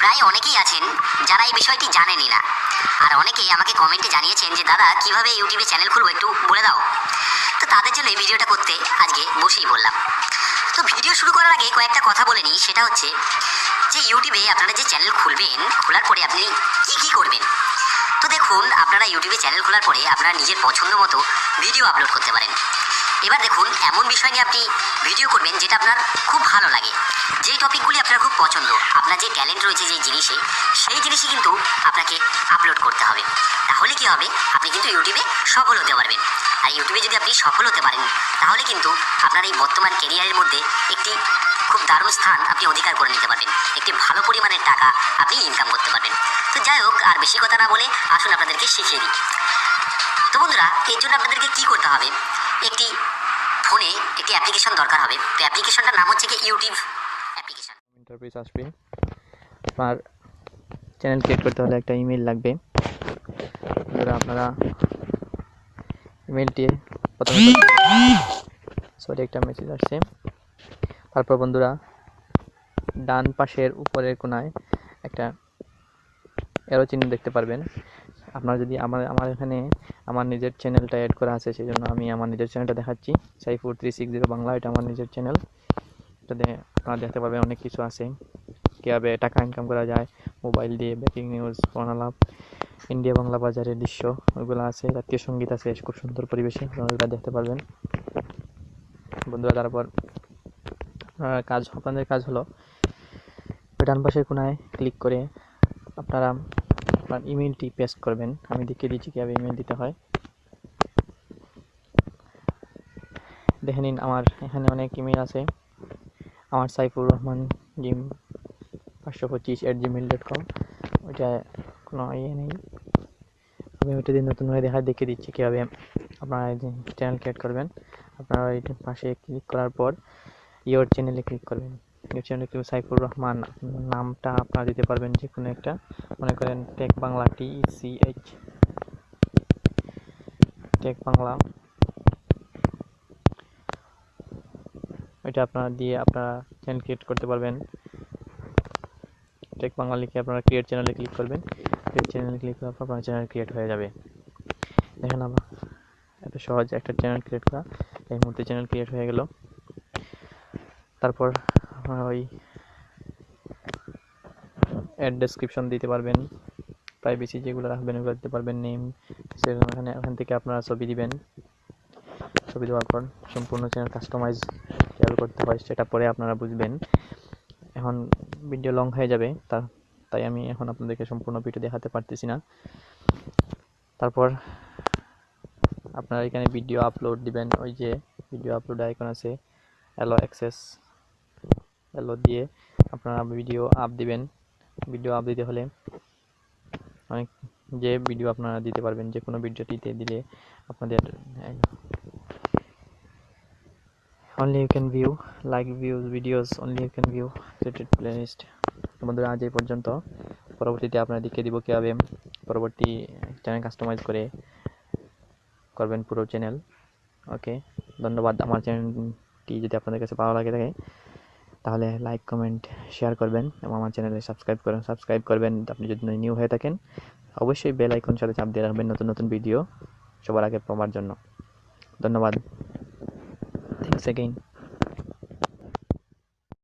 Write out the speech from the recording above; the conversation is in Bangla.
প্রায় অনেকেই আছেন যারা এই বিষয়টি জানেনই না, আর অনেকেই আমাকে কমেন্টে জানিয়েছেন যে দাদা কিভাবে ইউটিউবে চ্যানেল খুলবো একটু বলে দাও। তো তাদের জন্য এই ভিডিওটা করতে আজকে বসেই বললাম। তো ভিডিও শুরু করার আগে কয়েকটা কথা বলে নিই, সেটা হচ্ছে যে ইউটিউবে আপনারা যে চ্যানেল খুলবেন, খোলার পরে আপনি কি করবেন। তো দেখুন, আপনারা ইউটিউবে চ্যানেল খোলার পরে আপনারা নিজের পছন্দ মতো ভিডিও আপলোড করতে পারেন। এবার দেখুন, এমন বিষয় নিয়ে আপনি ভিডিও করবেন যেটা আপনার খুব ভালো লাগে, যেই টপিকগুলি আপনার খুব পছন্দ, আপনার যে ট্যালেন্ট রয়েছে যেই জিনিসে, সেই জিনিসই কিন্তু আপনাকে আপলোড করতে হবে। তাহলে কি হবে, আপনি কিন্তু ইউটিউবে সফল হতে পারবেন। আর ইউটিউবে যদি আপনি সফল হতে পারেন, তাহলে কিন্তু আপনার এই বর্তমান কেরিয়ারের মধ্যে একটি খুব দারুণ স্থান আপনি অধিকার করে নিতে পারবেন, একটি ভালো পরিমাণের টাকা আপনি ইনকাম করতে পারবেন। তো যাই হোক, আর বেশি কথা না বলে আসুন আপনাদেরকে শিখিয়ে দিই। তো বন্ধুরা, এর জন্য আপনাদেরকে কি করতে হবে, একটি ফোনে একটি অ্যাপ্লিকেশন দরকার হবে। তো অ্যাপ্লিকেশনটার নাম হচ্ছে কি ইউটিউব অ্যাপ্লিকেশন। ইন্টারফেস আসবে, আপনার চ্যানেল ক্রিয়েট করতে হলে একটা ইমেল লাগবে। আপনারা ইমেলটি প্রথমে একটা মেসেজ আসছে। তারপর বন্ধুরা, ডান পাশের উপরের কোনায় একটা অ্যারো চিহ্ন দেখতে পারবেন। আপনারা যদি আমার এখানে আমার নিজের চ্যানেলটা অ্যাড করা আছে, সেই জন্য আমি আমার নিজের চ্যানেলটা দেখাচ্ছি। সাইফুর 360 বাংলা, এটা আমার নিজের চ্যানেল। এটাতে আপনারা দেখতে পাবেন অনেক কিছু আছে, কীভাবে টাকা ইনকাম করা যায় মোবাইল দিয়ে, ব্রেকিং নিউজ, ফোনালাপ, ইন্ডিয়া বাংলা বাজারের দৃশ্য, ওইগুলো আছে। জাতীয় সঙ্গীত আছে খুব সুন্দর পরিবেশে, ওইগুলো দেখতে পারবেন বন্ধুরা। তারপর আপনাদের কাজ হলো ডান পাশের কোনায় ক্লিক করে আপনারা আপনার ইমেলটি পেস্ট করবেন। আমি দেখিয়ে দিচ্ছি কীভাবে ইমেল দিতে হয়। দেখে নিন, আমার এখানে অনেক ইমেল আছে। আমার সাইফুর রহমান জিম 525@gmail.com, ওইটা কোনো ইয়ে নেই। আমি ওইটা দিয়ে নতুনভাবে দেখিয়ে দিচ্ছি কীভাবে আপনারা চ্যানেল ক্রিয়েট করবেন। আপনারা এই পাশে ক্লিক করার পর ইয়োর চ্যানেলে ক্লিক করবেন। ইয়োর চ্যানেলে ক্লিক সাইফুর রহমান নামটা আপনারা দিতে পারবেন, যে কোনো একটা, মনে করেন tech Bangla, TECH tech Bangla. ওইটা আপনারা দিয়ে আপনারা চ্যানেল ক্রিয়েট করতে পারবেন। টেক বাংলা লিখে আপনারা ক্রিয়েট চ্যানেলে ক্লিক করবেন। ক্রিয়েট চ্যানেলে ক্লিক করার পর আপনার চ্যানেল ক্রিয়েট হয়ে যাবে। দেখেন, আমার এত সহজ একটা চ্যানেল ক্রিয়েট করা। এই মুহূর্তে চ্যানেল ক্রিয়েট হয়ে গেল। তারপর আপনারা ওই অ্যাড ডেসক্রিপশন দিতে পারবেন, প্রাইভেসি যেগুলো রাখবেন ওগুলো দিতে পারবেন, নেম। ওখান থেকে আপনারা ছবি দিবেন। ছবি দেওয়ার পর সম্পূর্ণ চ্যানেল কাস্টমাইজ কীভাবে করতে হয় সেটা পরে আপনারা বুঝবেন। এখন ভিডিও লং হয়ে যাবে, তাই আমি এখন আপনাদেরকে সম্পূর্ণ ভিডিও দেখাতে পারতেছি না। তারপর আপনারা এখানে ভিডিও আপলোড দিবেন। ওই যে ভিডিও আপলোড আইকন আছে, অ্যালো অ্যাক্সেস, অ্যালো দিয়ে আপনারা ভিডিও আপ দিবেন। ভিডিও আপ দিতে হলে অনেক যে ভিডিও আপনারা দিতে পারবেন, যে কোনো ভিডিওটিতে দিলে আপনাদের only you can view like views videos, only you can view created playlist। বন্ধুরা, আজ এই পর্যন্ত। পরবর্তীতে আপনারা দেখিয়ে দিব কীভাবে পরবর্তী চ্যানেল কাস্টমাইজ করে করবেন পুরো চ্যানেল। ওকে, ধন্যবাদ। আমার চ্যানেলটি যদি আপনাদের কাছে ভালো লাগে থাকে তাহলে লাইক, কমেন্ট, শেয়ার করবেন এবং আমার চ্যানেলে সাবস্ক্রাইব করবেন। আপনি যদি নিউ হয়ে থাকেন অবশ্যই বেল আইকন সাথে চাপ দিয়ে রাখবেন নতুন নতুন ভিডিও সবার আগে পাওয়ার জন্য। ধন্যবাদ। Thanks again.